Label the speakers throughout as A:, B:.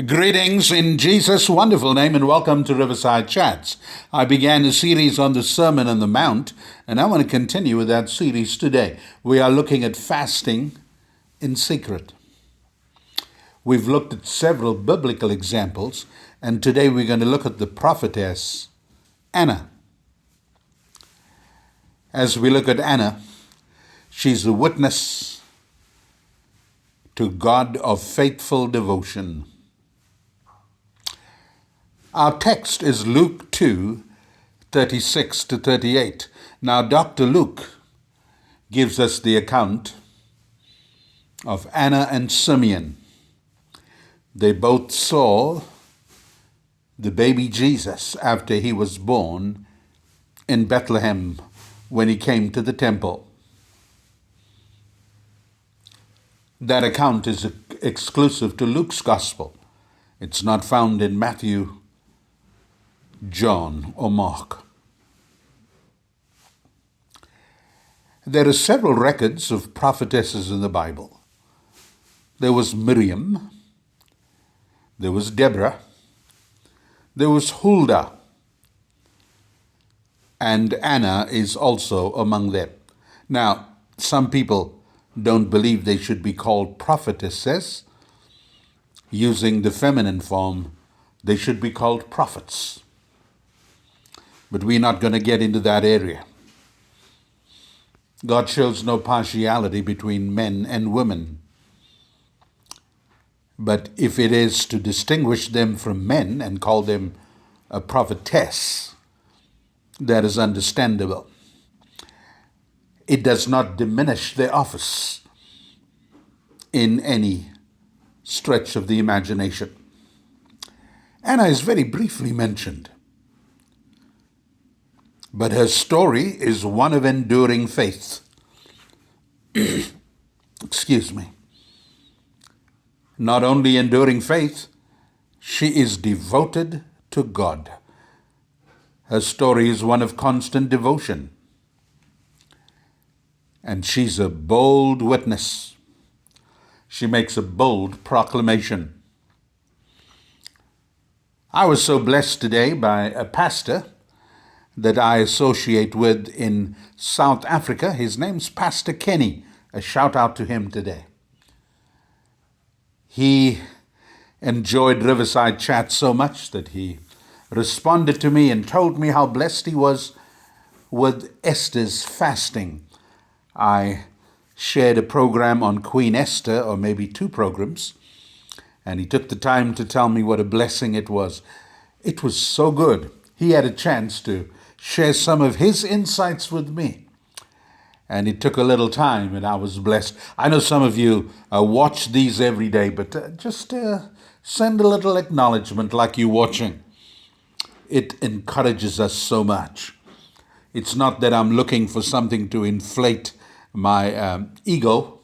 A: Greetings in Jesus' wonderful name and welcome to Riverside Chats. I began a series on the Sermon on the Mount and I want to continue with that series today. We are looking at fasting in secret. We've looked at several biblical examples and today we're going to look at the prophetess Anna. As we look at Anna, she's a witness to God of faithful devotion. Our text is Luke 2:36 to 38. Now, Dr. Luke gives us the account of Anna and Simeon. They both saw the baby Jesus after he was born in Bethlehem when he came to the temple. That account is exclusive to Luke's gospel. It's not found in Matthew, John, or Mark. There are several records of prophetesses in the Bible. There was Miriam, there was Deborah, there was Huldah, and Anna is also among them. Now, some people don't believe they should be called prophetesses. Using the feminine form, they should be called prophets. But we're not going to get into that area. God shows no partiality between men and women. But if it is to distinguish them from men and call them a prophetess, that is understandable. It does not diminish their office in any stretch of the imagination. Anna is very briefly mentioned, but her story is one of enduring faith. Excuse me. Not only enduring faith, she is devoted to God. Her story is one of constant devotion. And she's a bold witness. She makes a bold proclamation. I was so blessed today by a pastor that I associate with in South Africa. His name's Pastor Kenny. A shout out to him today. He enjoyed Riverside Chat so much that he responded to me and told me how blessed he was with Esther's fasting. I shared a program on Queen Esther, or maybe two programs, and he took the time to tell me what a blessing it was. It was so good. He had a chance to share some of his insights with me. And it took a little time, and I was blessed. I know some of you watch these every day, but just send a little acknowledgement like you're watching. It encourages us so much. It's not that I'm looking for something to inflate my ego.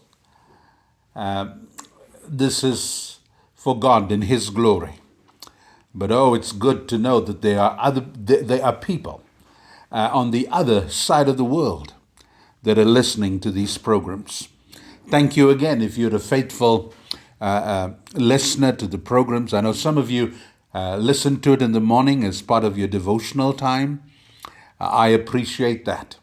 A: This is for God in His glory. But it's good to know that there are people on the other side of the world that are listening to these programs. Thank you again if you're a faithful listener to the programs. I know some of you listen to it in the morning as part of your devotional time. I appreciate that.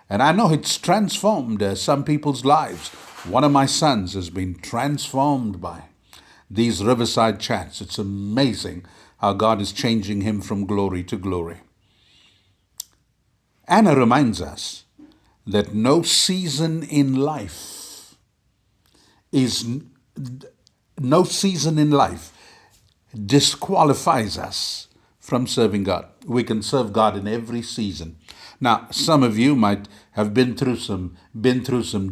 A: And I know it's transformed some people's lives. One of my sons has been transformed by these Riverside Chats. It's amazing how God is changing him from glory to glory. Anna reminds us that no season in life disqualifies us from serving God. We can serve God in every season. Now, some of you might have been through some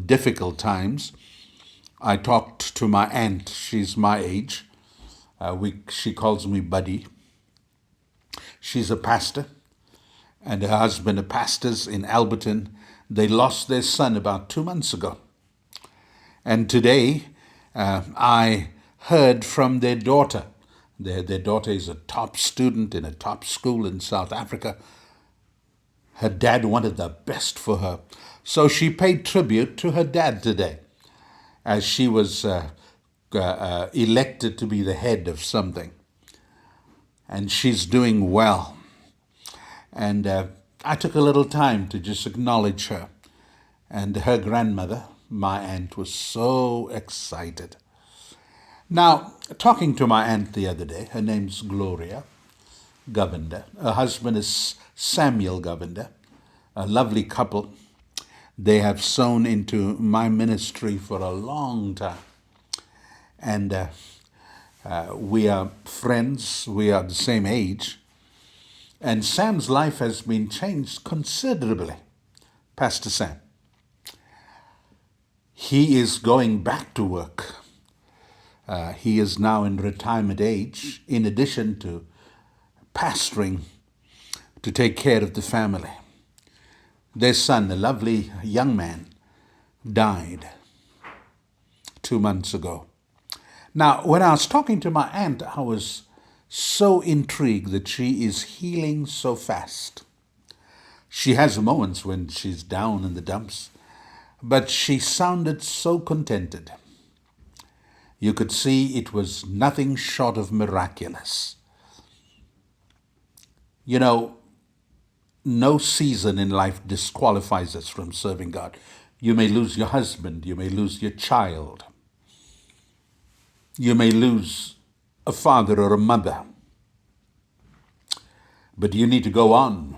A: difficult times. I talked to my aunt. She's my age. She calls me Buddy. She's a pastor, and her husband are pastors in Alberton. They lost their son about 2 months ago. And today, I heard from their daughter. Their daughter is a top student in a top school in South Africa. Her dad wanted the best for her. So she paid tribute to her dad today as she was elected to be the head of something. And she's doing well. And I took a little time to just acknowledge her. And her grandmother, my aunt, was so excited. Now, talking to my aunt the other day, her name's Gloria Govender. Her husband is Samuel Govender, a lovely couple. They have sown into my ministry for a long time. And we are friends. We are the same age. And Sam's life has been changed considerably. Pastor Sam. He is going back to work. He is now in retirement age, in addition to pastoring to take care of the family. Their son, a lovely young man, died 2 months ago. Now, when I was talking to my aunt, I was so intrigued that she is healing so fast. She has moments when she's down in the dumps, but she sounded so contented. You could see it was nothing short of miraculous. You know, no season in life disqualifies us from serving God. You may lose your husband, you may lose your child, you may lose a father or a mother, but you need to go on.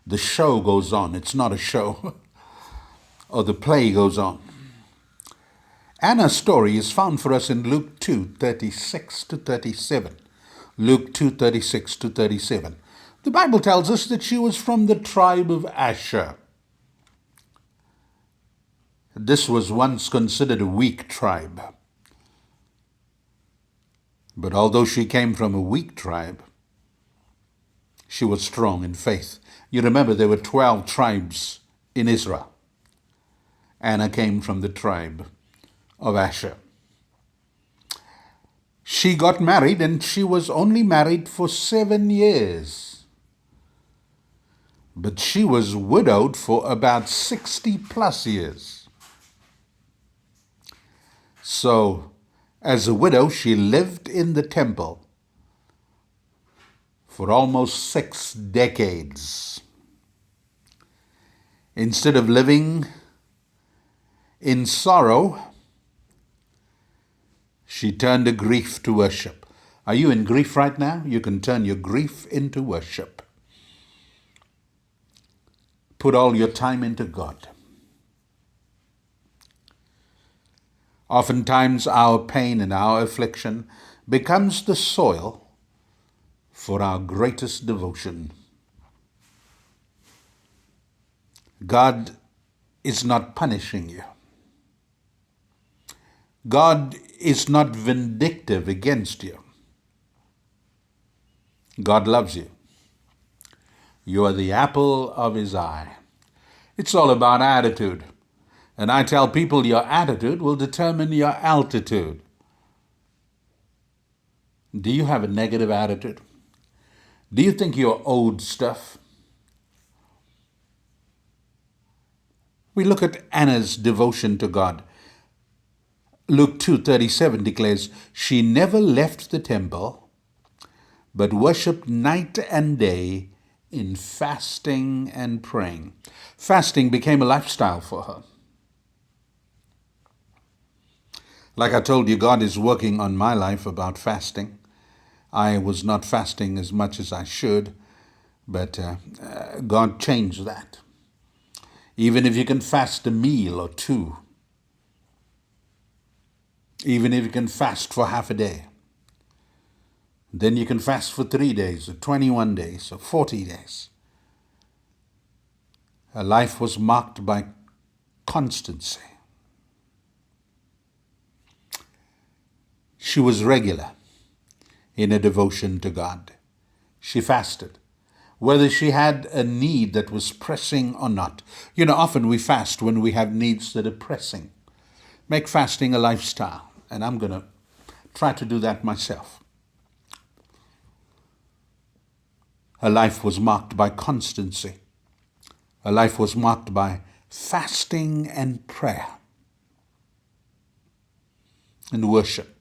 A: The show goes on. It's not a show. Or the play goes on. Anna's story is found for us in Luke 2:36 to 37. Luke 2:36 to 37. The Bible tells us that she was from the tribe of Asher. This was once considered a weak tribe. But although she came from a weak tribe, she was strong in faith. You remember there were 12 tribes in Israel. Anna came from the tribe of Asher. She got married, and she was only married for 7 years. But she was widowed for about 60 plus years. So, as a widow, she lived in the temple for almost 6 decades. Instead of living in sorrow, she turned a grief to worship. Are you in grief right now? You can turn your grief into worship. Put all your time into God. Oftentimes our pain and our affliction becomes the soil for our greatest devotion. God is not punishing you. God is not vindictive against you. God loves you. You are the apple of his eye. It's all about attitude. And I tell people your attitude will determine your altitude. Do you have a negative attitude? Do you think you're owed stuff? We look at Anna's devotion to God. Luke 2:37 declares, she never left the temple, but worshipped night and day in fasting and praying. Fasting became a lifestyle for her. Like I told you, God is working on my life about fasting. I was not fasting as much as I should, but God changed that. Even if you can fast a meal or two, even if you can fast for half a day, then you can fast for 3 days or 21 days or 40 days. Her life was marked by constancy. She was regular in her devotion to God. She fasted, whether she had a need that was pressing or not. You know, often we fast when we have needs that are pressing. Make fasting a lifestyle, and I'm going to try to do that myself. Her life was marked by constancy. Her life was marked by fasting and prayer. and worship.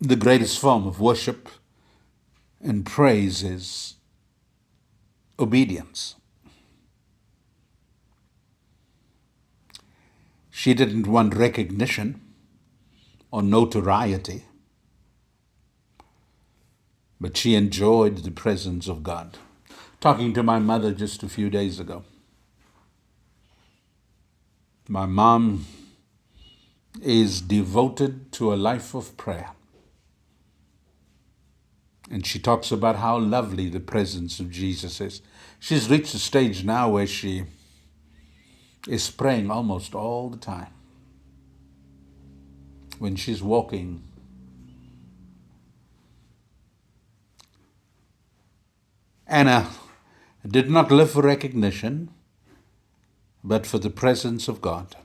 A: The greatest form of worship and praise is obedience. She didn't want recognition or notoriety, but she enjoyed the presence of God. Talking to my mother just a few days ago. My mom is devoted to a life of prayer. And she talks about how lovely the presence of Jesus is. She's reached a stage now where she is praying almost all the time. When she's walking, Anna did not live for recognition, but for the presence of God.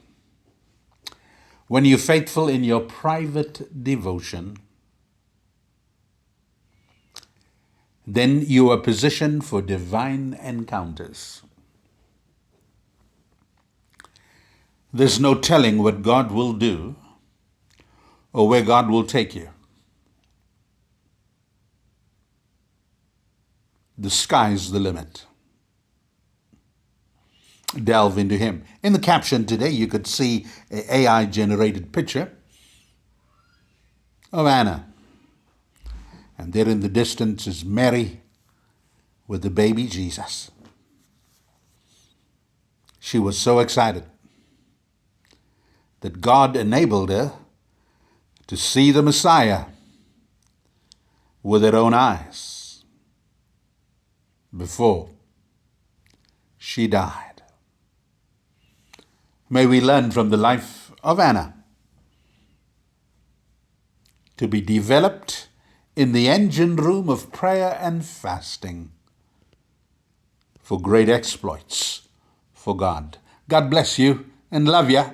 A: When you're faithful in your private devotion, then you are positioned for divine encounters. There's no telling what God will do or where God will take you. The sky's the limit. Delve into Him. In the caption today, you could see an AI-generated picture of Anna. And there in the distance is Mary with the baby Jesus. She was so excited that God enabled her to see the Messiah with her own eyes before she died. May we learn from the life of Anna to be developed in the engine room of prayer and fasting for great exploits for God. God bless you and love you.